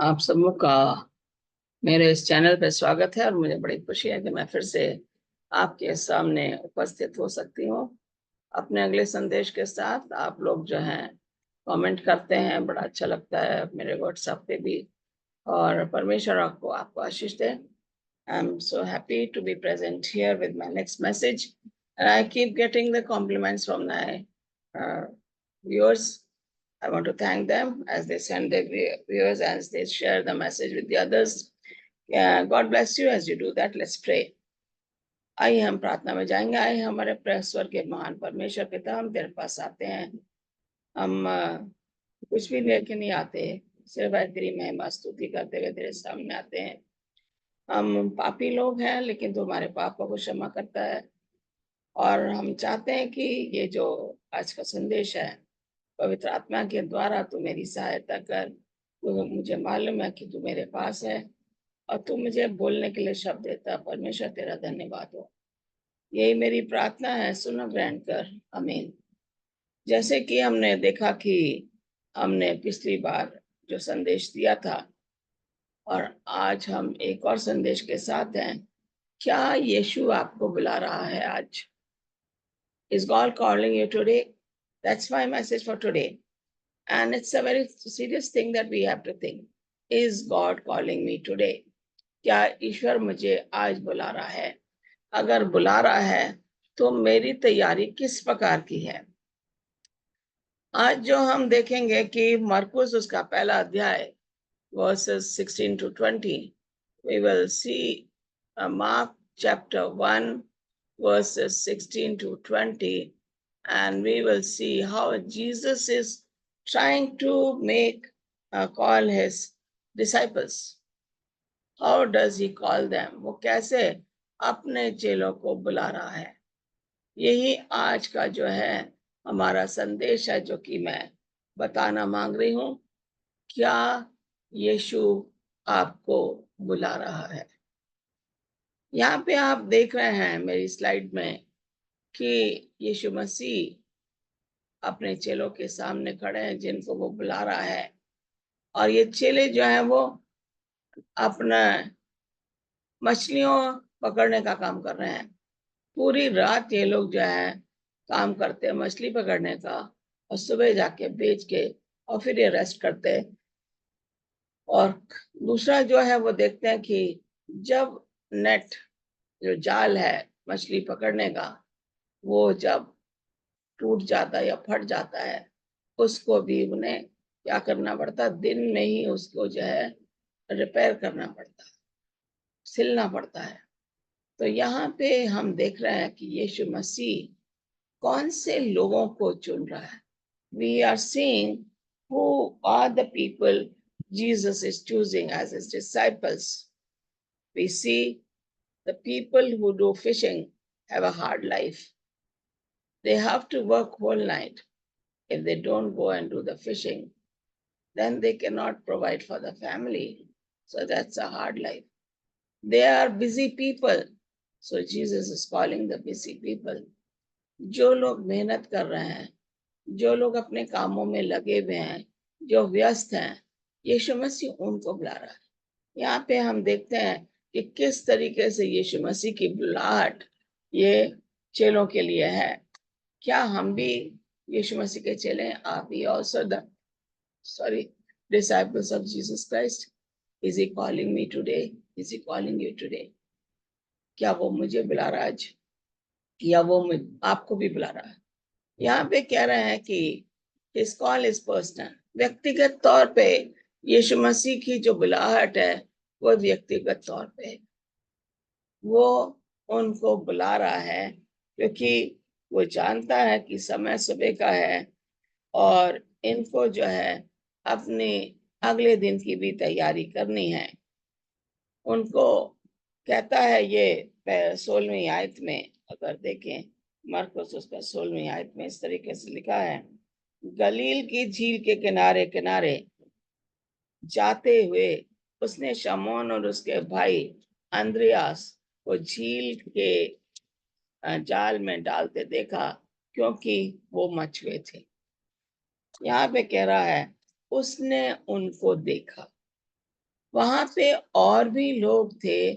आप सबों का मेरे इस चैनल पे स्वागत है और मुझे बड़ी खुशी है कि मैं फिर से आपके सामने उपस्थित हो सकती हूँ अपने अगले संदेश के साथ। आप लोग जो हैं कमेंट करते हैं, बड़ा अच्छा लगता है मेरे व्हाट्सएप पे भी। और परमेश्वर आपको आशीष दे। I am so happy to be present here with my next message and I keep getting the compliments from my viewers. I want to thank them as they send their viewers, as they share the message with the others. Yeah, God bless you as you do that. Let's pray. आइए हम प्रार्थना में जाएंगे। आइए हमारे स्वर्ग के महान परमेश्वर पिता, हम तेरे पास आते हैं। हम कुछ भी लेके नहीं आते, सिर्फ तेरी महिमा स्तुति करते हुए तेरे सामने आते हैं। हम पापी लोग हैं, लेकिन तू हमारे पापों को क्षमा करता है। और हम चाहते हैं कि ये जो आज का संदेश है, पवित्र आत्मा के द्वारा तू मेरी सहायता कर। तो मुझे मालूम है कि तू मेरे पास है और तू मुझे बोलने के लिए शब्द देता। परमेश्वर तेरा धन्यवाद हो। यही मेरी प्रार्थना है, सुनो ग्रहण कर, आमीन। जैसे कि हमने देखा कि हमने पिछली बार जो संदेश दिया था, और आज हम एक और संदेश के साथ हैं। क्या यीशु आपको बुला रहा है आज? Is God calling you today? That's my message for today. And it's a very serious thing that we have to think. Is God calling me today? क्या ईश्वर मुझे आज बुला रहा है? अगर बुला रहा है तो मेरी तैयारी किस प्रकार की है? आज जो हम देखेंगे कि मरकुस उसका पहला अध्याय verses 16 to 20, we will see Mark chapter 1 verses 16 to 20, and we will see how Jesus is trying to make call his disciples. How does he call them? वो कैसे अपने चेलों को बुला रहा है? यही आज का जो है हमारा संदेश है, जो कि मैं बताना मांग रही हूँ। क्या यीशु आपको बुला रहा है? यहाँ पे आप देख रहे हैं मेरी स्लाइड में कि यीशु मसीह अपने चेलों के सामने खड़े हैं, जिनको वो बुला रहा है। और ये चेले जो हैं वो अपना मछलियों पकड़ने का काम कर रहे हैं। पूरी रात ये लोग जो है काम करते हैं मछली पकड़ने का, और सुबह जाके बेच के और फिर ये रेस्ट करते हैं। और दूसरा जो है वो देखते हैं कि जब नेट, जो जाल है मछली पकड़ने का, वो जब टूट जाता है या फट जाता है, उसको भी उन्हें क्या करना पड़ता है? दिन में ही उसको जो है रिपेयर करना पड़ता है, सिलना पड़ता है। तो यहाँ पे हम देख रहे हैं कि यीशु मसीह कौन से लोगों को चुन रहा है। We are seeing who are the people Jesus is choosing as his disciples. We see the people who do fishing have a hard life. They have to work whole night. If they don't go and do the fishing, then they cannot provide for the family. So that's a hard life. They are busy people. So Jesus is calling the busy people. जो लोग मेहनत कर रहे हैं, जो लोग अपने कामों में लगे हुए हैं, जो व्यस्त हैं, यीशु मसीह उनको बुला रहा है। यहाँ पे हम देखते हैं कि किस तरीके से यीशु मसीह की बुलाहट ये चेलों के लिए है। क्या हम भी यीशु मसीह के चेले हैं? आप भी also the disciples of Jesus Christ? Is he calling me today? Is he calling you today? क्या वो मुझे बुला रहा है आज, या वो आपको भी बुला रहा है? यहाँ पे कह रहे हैं कि his call is personal. व्यक्तिगत तौर पे यीशु मसीह की जो बुलाहट है वो व्यक्तिगत तौर पे है। वो उनको बुला रहा है क्योंकि वो जानता है कि समय सुबह का है और इनको जो है अपने अगले दिन की भी तैयारी करनी है। उनको कहता है, ये 16वीं आयत में अगर देखें, मरकुस उसका 16वीं आयत में इस तरीके से लिखा है, गलील की झील के किनारे किनारे जाते हुए उसने शमौन और उसके भाई अंद्रियास को झील के जाल में डालते देखा, क्योंकि वो मच गए थे। यहाँ पे कह रहा है उसने उनको देखा। वहां पे और भी लोग थे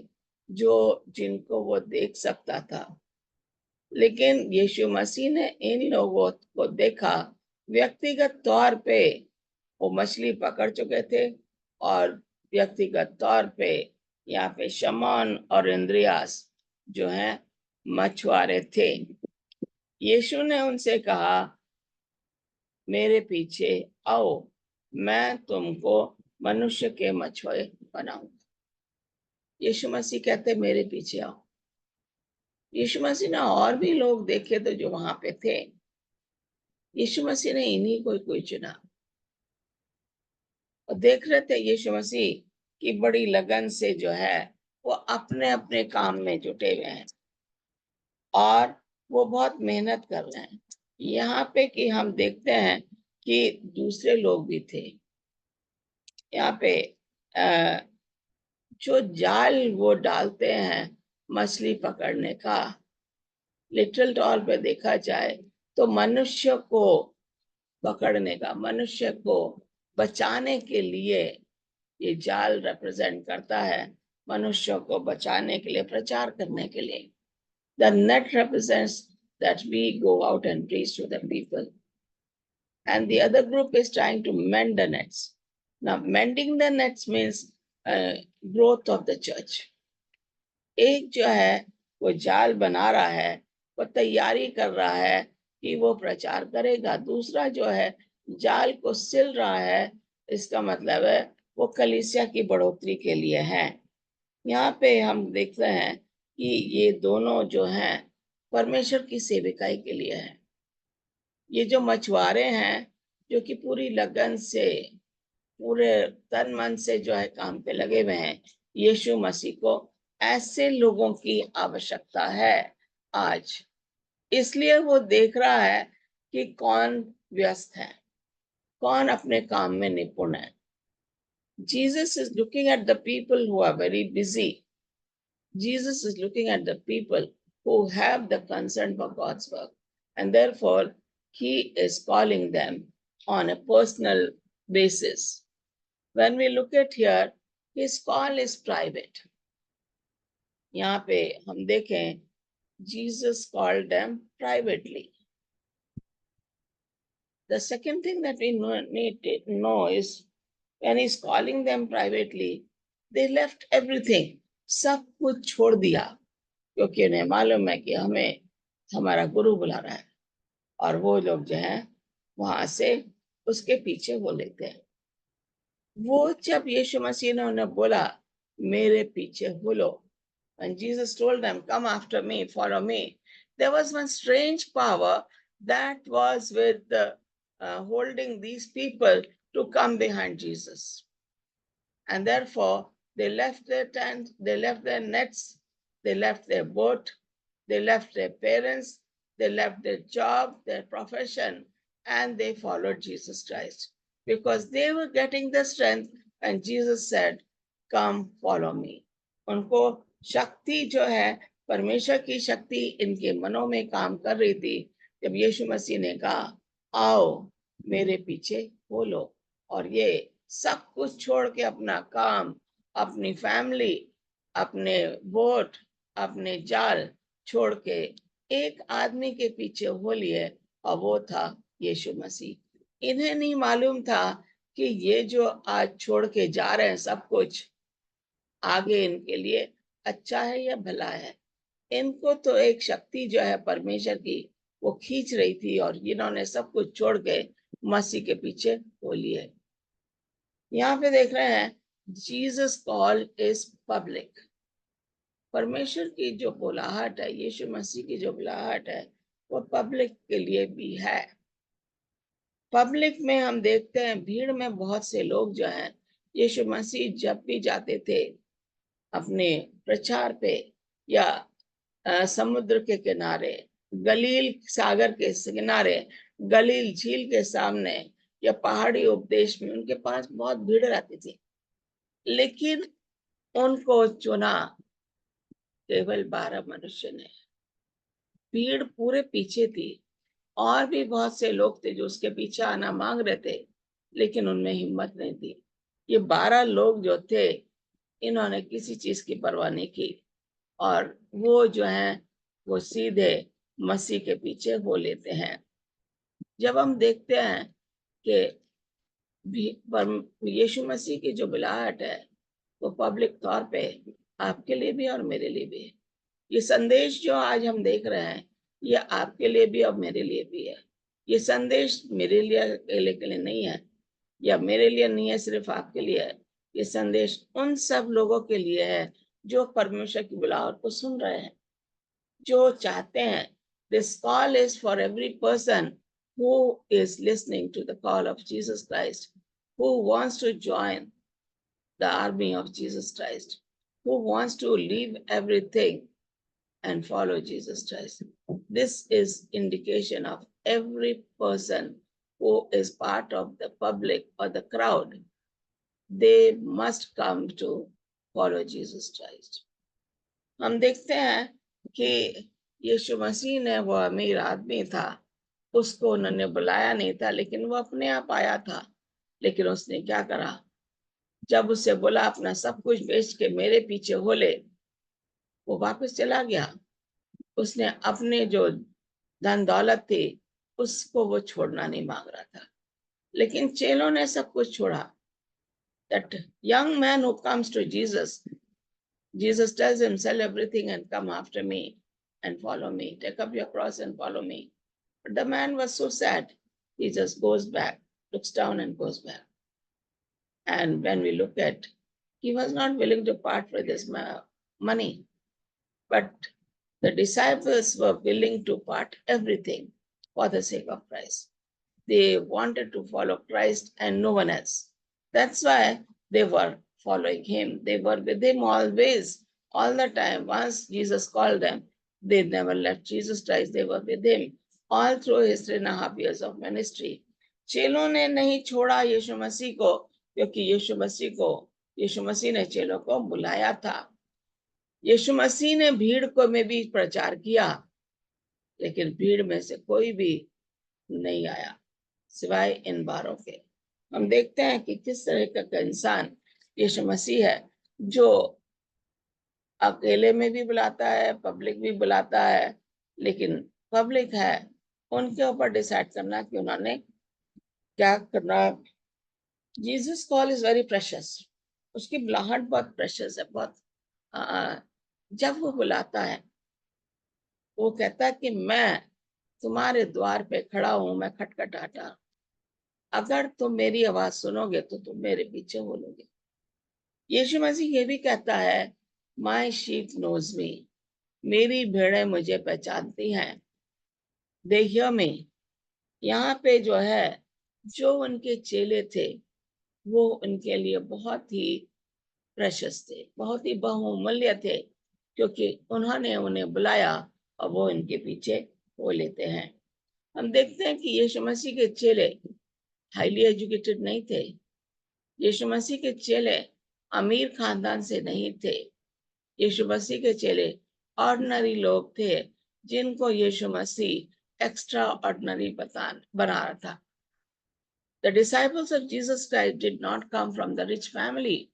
जो जिनको वो देख सकता था, लेकिन यीशु मसीह ने इन लोगों को देखा व्यक्तिगत तौर पे। वो मछली पकड़ चुके थे और व्यक्तिगत तौर पे यहाँ पे शमौन और इंद्रियास जो है मछुआरे थे। यीशु ने उनसे कहा, मेरे पीछे आओ, मैं तुमको मनुष्य के मछुआरे बनाऊंगा। यीशु मसीह कहते मेरे पीछे आओ। यीशु मसीह ने और भी लोग देखे तो जो वहां पे थे, यीशु मसीह ने इन्हीं को कोई चुना और देख रहे थे यीशु मसीह की बड़ी लगन से जो है वो अपने अपने काम में जुटे हुए हैं और वो बहुत मेहनत कर रहे हैं। यहाँ पे कि हम देखते हैं कि दूसरे लोग भी थे यहाँ पे। जो जाल वो डालते हैं मछली पकड़ने का, लिटरल तौर पे देखा जाए तो मनुष्य को पकड़ने का, मनुष्य को बचाने के लिए ये जाल रिप्रेजेंट करता है, मनुष्य को बचाने के लिए, प्रचार करने के लिए। The net represents that we go out and preach to the people, and the other group is trying to mend the nets. Now, mending the nets means growth of the church. एक जो है वो जाल बना रहा है, वो तैयारी कर रहा है कि वो प्रचार करेगा। दूसरा जो है जाल को सिल रहा है, इसका मतलब है वो कलीसिया की बढ़ोतरी के लिए है। यहाँ पे हम देखते हैं कि ये दोनों जो हैं परमेश्वर की सेविकाई के लिए है। ये जो मछुआरे हैं जो कि पूरी लगन से, पूरे तन मन से जो है काम पे लगे हुए हैं, यीशु मसीह को ऐसे लोगों की आवश्यकता है आज। इसलिए वो देख रहा है कि कौन व्यस्त है, कौन अपने काम में निपुण है। Jesus is looking at the people who are very busy. Jesus is looking at the people who have the concern for God's work, and therefore he is calling them on a personal basis. When we look at here, his call is private. यहाँ पे हम देखें, Jesus called them privately. The second thing that we need to know is when he's calling them privately, they left everything. सब कुछ छोड़ दिया, क्योंकि उन्हें मालूम है कि हमें हमारा गुरु बुला रहा है और वो लोग जो है वहां से उसके पीछे वो लेते हैं। वो जब यीशु मसीह ने उन्हें बोला मेरे पीछे हो लो, and Jesus told them, come after me, follow me, there was one strange power that was with holding these people to come behind Jesus. And therefore, they left their tent, they left their nets, they left their boat, they left their parents, they left their job, their profession, and they followed Jesus Christ because they were getting the strength. And Jesus said, come follow me. उनको शक्ति जो है, परमेश्वर की शक्ति इनके मनों में काम कर रही थी जब यीशु मसीह ने कहा आओ मेरे पीछे हो लो। और ये सब कुछ छोड़ के अपना काम, अपनी फैमिली, अपने बोट, अपने जाल छोड़ के एक आदमी के पीछे हो लिए और वो था यीशु मसीह। इन्हें नहीं मालूम था कि ये जो आज छोड़ के जा रहे हैं सब कुछ, आगे इनके लिए अच्छा है या भला है। इनको तो एक शक्ति जो है परमेश्वर की वो खींच रही थी और इन्होंने सब कुछ छोड़ के मसीह के पीछे हो लिए। यहाँ पे देख रहे हैं जीसस कॉल इज पब्लिक। परमेश्वर की जो बुलाहट है, यीशु मसीह की जो बुलाहट है, वो पब्लिक के लिए भी है। पब्लिक में हम देखते हैं भीड़ में बहुत से लोग जो हैं, यीशु मसीह जब भी जाते थे अपने प्रचार पे या समुद्र के किनारे, गलील सागर के किनारे, गलील झील के सामने या पहाड़ी उपदेश में, उनके पास बहुत भीड़ रहती थी, लेकिन उनको चुना केवल 12 मनुष्य ने। भीड़ पूरे पीछे थी और भी बहुत से लोग थे जो उसके पीछे आना मांग रहे थे, लेकिन उनमें हिम्मत नहीं थी। ये 12 लोग जो थे, इन्होंने किसी चीज की परवाह नहीं की, और वो जो है वो सीधे मसीह के पीछे हो लेते हैं। जब हम देखते हैं कि यीशु मसीह की जो बुलाहट है वो पब्लिक तौर पे आपके लिए भी और मेरे लिए भी है। ये संदेश जो आज हम देख रहे हैं, ये आपके लिए भी और मेरे लिए भी है। ये संदेश मेरे लिए अकेले के लिए नहीं है, या मेरे लिए नहीं है, सिर्फ आपके लिए है। ये संदेश उन सब लोगों के लिए है जो परमेश्वर की बुलाहट को सुन रहे हैं, जो चाहते हैं। This call is for every person who is listening to the call of Jesus Christ, who wants to join the army of Jesus Christ, who wants to leave everything and follow Jesus Christ. This is indication of every person who is part of the public or the crowd. They must come to follow Jesus Christ. हम देखते हैं कि यीशु मसीह ने, वो अमीर आदमी था, उसको उन्होंने बुलाया नहीं था, लेकिन वो अपने आप आया था। लेकिन उसने क्या करा? जब उसे बोला अपना सब कुछ बेच के मेरे पीछे हो ले, वो वापस चला गया। उसने अपने जो धन दौलत थी उसको वो छोड़ना नहीं मांग रहा था, लेकिन चेलों ने सब कुछ छोड़ा। That young man who comes to Jesus, Jesus tells him, sell everything and come after me and follow me. Take up your cross and follow me. But the man was so sad, he just goes back, looks down and goes back. And when we look at, he was not willing to part with his money, but the disciples were willing to part everything for the sake of Christ. They wanted to follow Christ and no one else. That's why they were following him. They were with him always, all the time. Once Jesus called them, they never left Jesus Christ. They were with him all through his 3.5 years of ministry. चेलों ने नहीं छोड़ा यीशु मसीह को, क्योंकि यीशु मसीह ने चेलों को बुलाया था। यीशु मसीह ने भीड़ को में भी प्रचार किया, लेकिन भीड़ में से कोई भी नहीं आया सिवाय इन 12 के। हम देखते हैं कि किस तरह का इंसान यीशु मसीह है, जो अकेले में भी बुलाता है, पब्लिक भी बुलाता है। लेकिन पब्लिक है, उनके ऊपर डिसाइड करना कि उन्होंने क्या करना। Jesus call is very precious. उसकी बुलाहट बहुत प्रेशियस है, बहुत। जब वो बुलाता है, वो कहता है कि मैं तुम्हारे द्वार पे खड़ा हूं, मैं खटखटाता। अगर तुम मेरी आवाज सुनोगे तो तुम मेरे पीछे बोलोगे। यीशु मसीह ये भी कहता है, माय शीप नोज मी, मेरी भेड़ें मुझे पहचानती हैं। They hear me. यहाँ पे जो है, जो उनके चेले थे, वो उनके लिए बहुत ही प्रेशियस थे, बहुत ही बहुमूल्य थे, क्योंकि उन्होंने उन्हें बुलाया और वो इनके पीछे हो लेते हैं। हम देखते हैं कि यीशु मसीह के चेले हाईली एजुकेटेड नहीं थे। यीशु मसीह के चेले अमीर खानदान से नहीं थे। यीशु मसीह के चेले ऑर्डिनरी लोग थे, जिनको यीशु मसीह एक्स्ट्रा ऑर्डिनरी बना रहा था। The disciples of Jesus Christ did not come from the rich family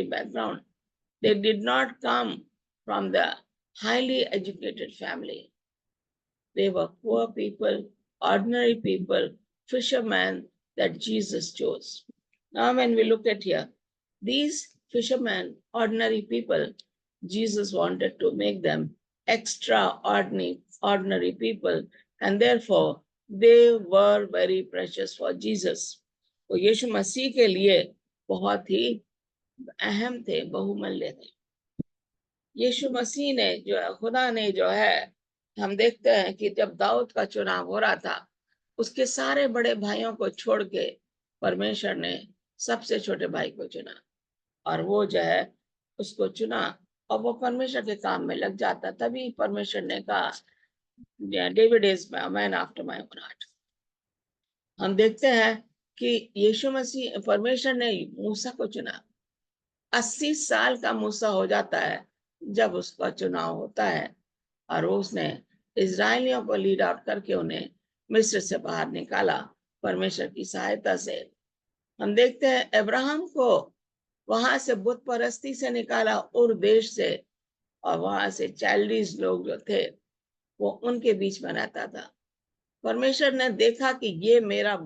background. They did not come from the highly educated family. They were poor people, ordinary people, fishermen that Jesus chose. Now, when we look at here, these fishermen, ordinary people, Jesus wanted to make them extraordinary people, and therefore they were very precious for Jesus. तो यीशु मसीह के लिए बहुत ही अहम थे, बहुमूल्य थे। यीशु मसीह ने जो है, खुदा ने जो है, हम देखते हैं कि जब दाऊद का चुनाव हो रहा था, उसके सारे बड़े भाइयों को छोड़ के परमेश्वर ने सबसे छोटे भाई को चुना, और वो जो है उसको चुना, और वो परमेश्वर के काम में लग जाता। तभी परमेश्वर ने कहा, David is man after my own heart. हम देखते हैं कि यीशु मसीह, परमेश्वर ने मूसा को चुना। 80 साल का मूसा हो जाता है जब उसका चुनाव होता है, और उसने इजरायलियों को लीड आउट करके उन्हें मिस्र से बाहर निकाला परमेश्वर की सहायता से। हम देखते हैं अब्राहम को वहां से बुत परस्ती से निकाला, उर देश से, और वहां से चाइल्डिश लोग जो थे वो उनके बीच में रहता था। परमेश्वर ने देखा कि ये मेरा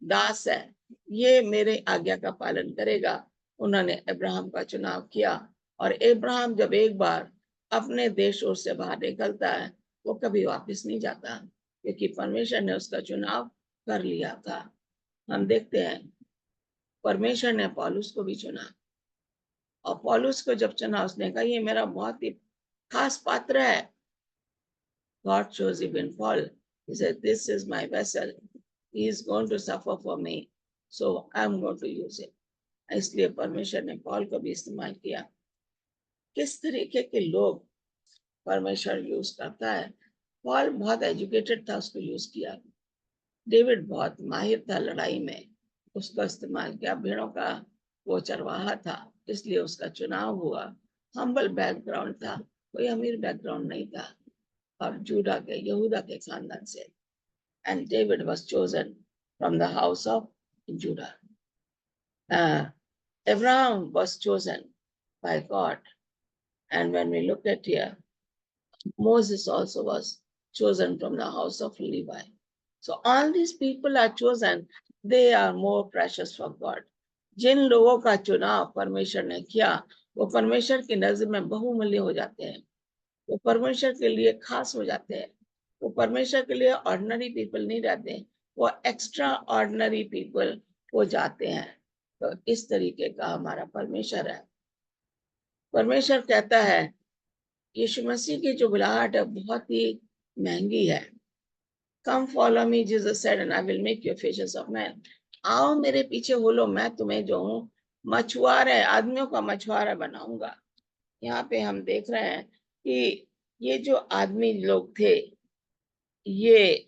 दास है, ये मेरे आज्ञा का पालन करेगा। उन्होंने अब्राहम का चुनाव किया, और अब्राहम जब एक बार अपने देश ओर से बाहर निकलता है वो कभी वापस नहीं जाता, क्योंकि परमेश्वर ने उसका चुनाव कर लिया था। हम देखते हैं परमेश्वर ने पौलुस को भी चुना, और पौलुस को जब चुना उसने कहा ये मेरा बहुत ही खास पात्र है। God chose him in Paul. He said, this is my vessel. He is going to suffer for me. So I'm going to use it. इसलिए परमेश्वर ने पॉल को भी इस्तेमाल किया। किस तरीके के लोग परमेश्वर यूज करता है। पॉल बहुत एजुकेटेड था, उसको यूज किया। डेविड बहुत माहिर था लड़ाई में, उसको इस्तेमाल किया। भेड़ों का वो चरवाहा था, इसलिए उसका चुनाव हुआ। हम्बल बैकग्राउंड था, कोई अमीर बैकग्राउंड नहीं था, और जूडा के यहूदा के खानदान से। And David was chosen from the house of Judah. Abraham was chosen by God. And when we look at here, Moses also was chosen from the house of Levi. So all these people are chosen, they are more precious for God. जिन लोगों का चुनाव परमेश्वर ने किया वो परमेश्वर की नजर में बहुमूल्य हो जाते हैं, वो परमेश्वर के लिए खास हो जाते हैं। वो परमेश्वर के लिए ऑर्डिनरी पीपल नहीं रहते, वो एक्स्ट्रा ऑर्डिनरी पीपल हो जाते हैं। तो इस तरीके का हमारा परमेश्वर है। परमेश्वर कहता है यीशु मसीह की जो बुलाहट है बहुत ही महंगी है। Come follow me Jesus said and I will make you fishers of man. आओ मेरे पीछे हो लो, मैं तुम्हें जो हूँ मछुआरा है, आदमियों का मछुआरा बनाऊंगा। यहाँ पे हम देख रहे हैं कि ये जो आदमी लोग थे ये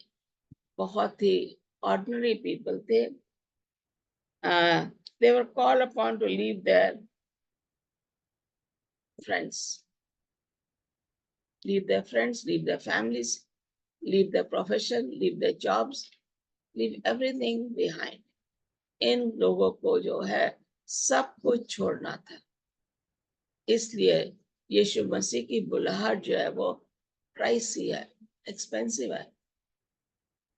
बहुत ही ऑर्डिनरी पीपल थे। they were called upon to leave their friends, leave their friends, leave their families, leave their profession, leave their jobs, leave everything behind. इन लोगों को जो है सब कुछ छोड़ना था। इसलिए यीशु मसीह की बुलाहट जो है वो प्राइसी है, एक्सपेंसिव है।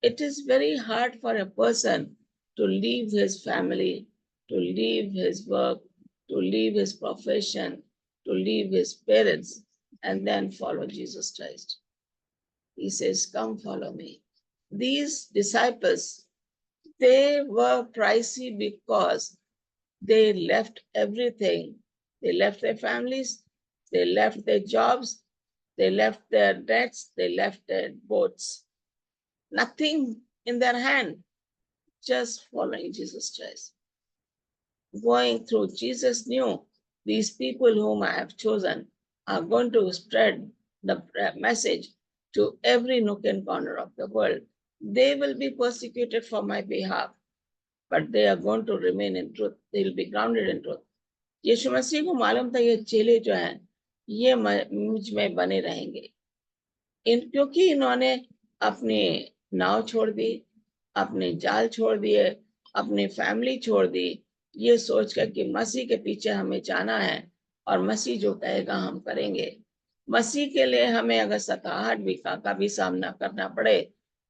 It is very hard for a person to leave his family, to leave his work, to leave his profession, to leave his parents, and then follow Jesus Christ. He says, come follow me. These disciples, they were pricey because they left everything. They left their families, they left their jobs, they left their debts, they left their boats. Nothing in their hand, just following Jesus Christ. Going through, Jesus knew these people whom I have chosen are going to spread the message to every nook and corner of the world. They will be persecuted for my behalf, but they are going to remain in truth. They will be grounded in truth. यीशु मसीह को मालूम था ये चेले जो हैं ये मुझ में बने रहेंगे, क्योंकि इन्होंने अपनी नाव छोड़ दी, अपने जाल छोड़ दिए, अपनी फैमिली छोड़ दी, ये सोचकर कि मसीह के पीछे हमें जाना है और मसीह जो कहेगा हम करेंगे। मसीह के लिए हमें अगर सताहट भी का भी सामना करना पड़े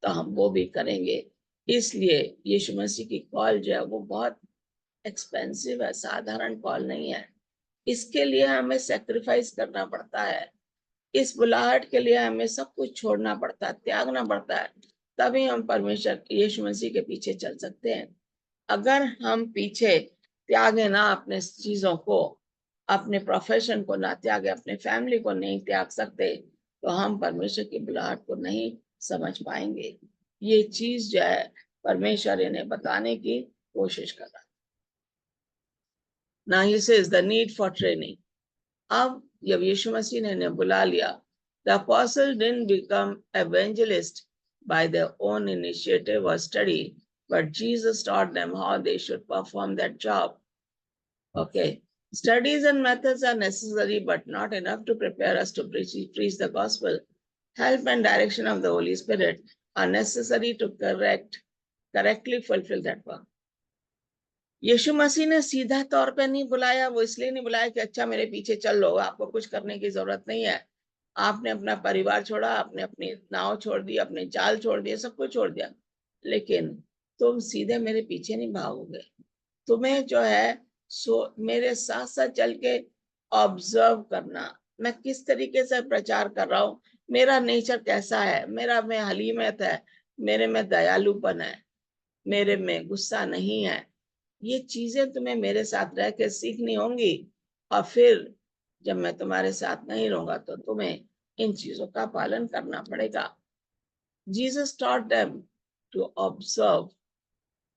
तो हम वो भी करेंगे। इसलिए यीशु मसीह की कॉल जो है वो बहुत एक्सपेंसिव है, साधारण कॉल नहीं है। इसके लिए हमें सेक्रीफाइस करना पड़ता है, इस बुलाहट के लिए हमें सब कुछ छोड़ना पड़ता है, त्यागना पड़ता है, तभी हम परमेश्वर यीशु मसीह के पीछे चल सकते हैं। अगर हम पीछे त्यागे ना अपने चीजों को, अपने प्रोफेशन को ना त्यागे, अपने फैमिली को नहीं त्याग सकते, तो हम परमेश्वर की बुलाहट को नहीं समझ पाएंगे। ये चीज जो है परमेश्वर इन्हें बताने की कोशिश कर रहा है। Now he says the need for training. अब जब यीशु मसीह ने इन्हें बुला लिया, the apostle didn't become evangelist by their own initiative or study, but Jesus taught them how they should perform that job. Okay, studies and methods are necessary, but not enough to prepare us to preach the gospel. Help and direction of the Holy Spirit are necessary to correctly fulfill that work. यीशु मसीह ने सीधा तौर पे नहीं बुलाया, वो इसलिए नहीं बुलाया कि अच्छा मेरे पीछे चल लो, आपको कुछ करने की जरूरत नहीं है, आपने अपना परिवार छोड़ा, आपने अपनी नाव छोड़ दी, अपने जाल छोड़ दिए, सब कुछ छोड़ दिया, लेकिन तुम सीधे मेरे पीछे नहीं भागोगे, तुम्हें जो है सो मेरे साथ साथ चल के ऑब्जर्व करना, मैं किस तरीके से प्रचार कर रहा हूँ, मेरा नेचर कैसा है, मेरा में हलीमत है, मेरे में दयालुपन है, मेरे में गुस्सा नहीं है, ये चीजें तुम्हें मेरे साथ रह के सीखनी होंगी। और फिर जब मैं तुम्हारे साथ नहीं रहूंगा तो तुम्हें इन चीजों का पालन करना पड़ेगा। Jesus taught them to observe.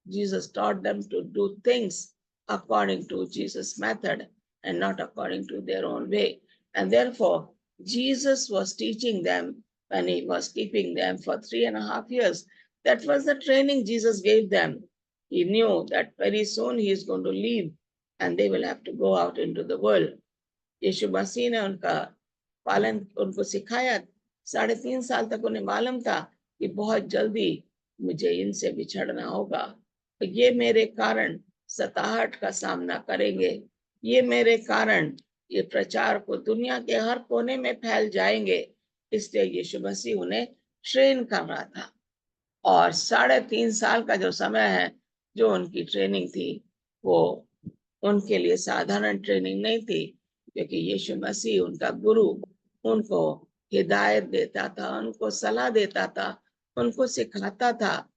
Jesus taught them to do things according to Jesus' method and not according to their own way. And therefore, Jesus was teaching them when he was keeping them for 3.5 years. That was the training Jesus gave them. He knew that very soon he is going to leave and they will have to go out into the world. यीशु मसीह ने उनका पालन उनको सिखाया। 3.5 साल तक उन्हें मालूम था कि बहुत जल्दी मुझे इनसे बिछड़ना होगा, ये मेरे कारण सताहट का सामना करेंगे, ये मेरे कारण ये प्रचार को दुनिया के हर कोने में फैल जाएंगे। इसलिए यीशु मसीह उन्हें ट्रेन कर रहा था। और 3.5 साल का जो समय है, जो उनकी ट्रेनिंग थी, वो उनके लिए साधारण ट्रेनिंग नहीं थी, क्योंकि यीशु मसीह उनका गुरु उनको हिदायत देता था, उनको सलाह देता था, उनको सिखाता था।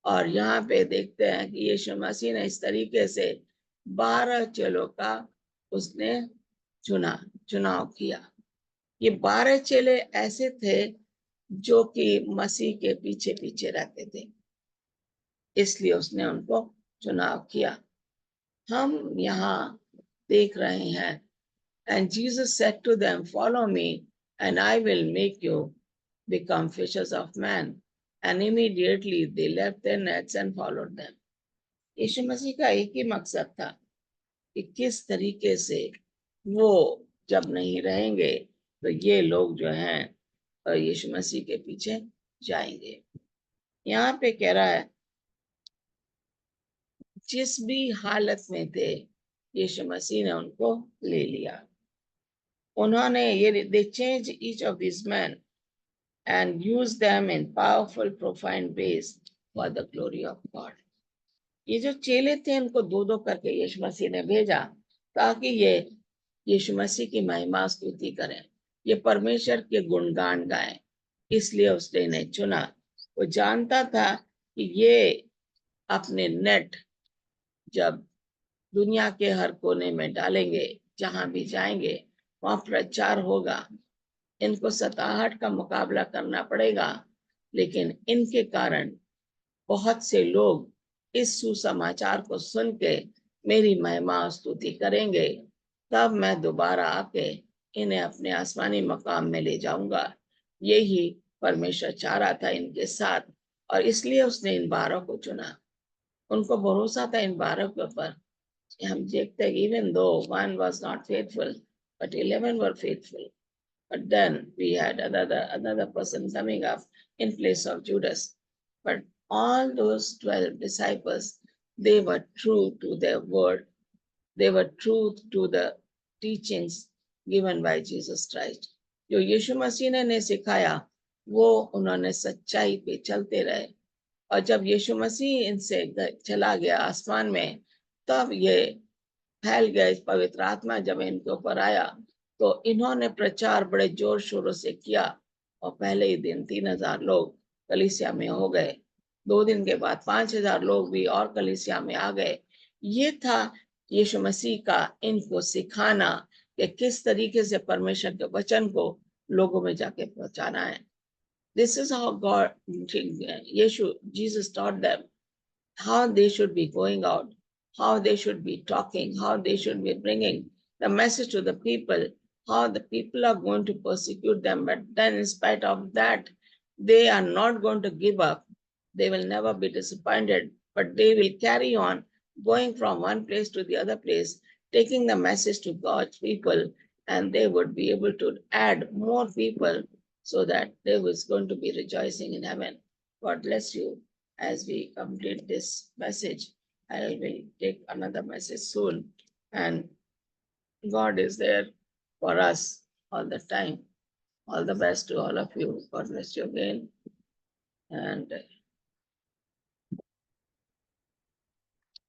और यहाँ पे देखते हैं कि यीशु मसीह ने इस तरीके से 12 चेलों का उसने चुनाव किया। ये 12 चेले ऐसे थे जो कि मसीह के पीछे पीछे रहते थे, इसलिए उसने उनको चुनाव किया। हम यहाँ देख रहे हैं, and Jesus said to them, follow me and I will make you become fishers of men. And immediately they left their nets and followed them. यीशु मसीह का एक ही मकसद था कि किस तरीके से वो जब नहीं रहेंगे तो ये लोग जो हैं यीशु मसीह के पीछे जाएंगे। यहाँ पे कह रहा है, जिस भी हालत में थे यीशु मसीह ने उनको ले लिया। उन्होंने ये they changed each of these men and used them in powerful profound ways for the glory of God. ये जो चेले थे इनको दो दो करके यीशु मसीह ने भेजा ताकि ये यीशु मसीह की महिमा स्तुति करें, ये परमेश्वर के गुणगान गाएं। इसलिए उसने इन्हें चुना। वो जानता था कि ये अपने नेट जब दुनिया के हर कोने में डालेंगे, जहां भी जाएंगे वहां प्रचार होगा, इनको सताहट का मुकाबला करना पड़ेगा, लेकिन इनके कारण बहुत से लोग इस सुसमाचार को सुन के मेरी महिमा स्तुति करेंगे, तब मैं दोबारा आके इन्हें अपने आसमानी मकाम में ले जाऊंगा। यही परमेश्वर चाह रहा था इनके साथ, और इसलिए उसने इन 12 को चुना। उनको भरोसा था इन 12 के ऊपर। हम देखते हैं, even though one was not faithful, but 11 were faithful. But then we had another person coming up in place of Judas. But all those 12 disciples, they were true to their word. They were true to the teachings given by Jesus Christ. जो यीशु मसीह ने सिखाया वो उन्होंने सच्चाई पे चलते रहे। और जब यीशु मसीह इनसे चला गया आसमान में, तब ये फैल गया। इस पवित्र आत्मा जब इनके ऊपर आया तो इन्होंने प्रचार बड़े जोर शोरों से किया, और पहले ही दिन 3,000 लोग कलीसिया में हो गए। 2 दिन के बाद 5,000 लोग भी और कलीसिया में आ गए। ये था यीशु मसीह का इनको सिखाना कि किस तरीके से परमेश्वर के वचन को लोगों में जाके पहुंचाना है। This is how Jesus taught them how they should be going out, how they should be talking, how they should be bringing the message to the people, how the people are going to persecute them. But then in spite of that, they are not going to give up. They will never be disappointed, but they will carry on going from one place to the other place, taking the message to God's people, and they would be able to add more people so that there was going to be rejoicing in heaven. God bless you as we complete this message. I will take another message soon. And God is there for us all the time. All the best to all of you. God bless you again. And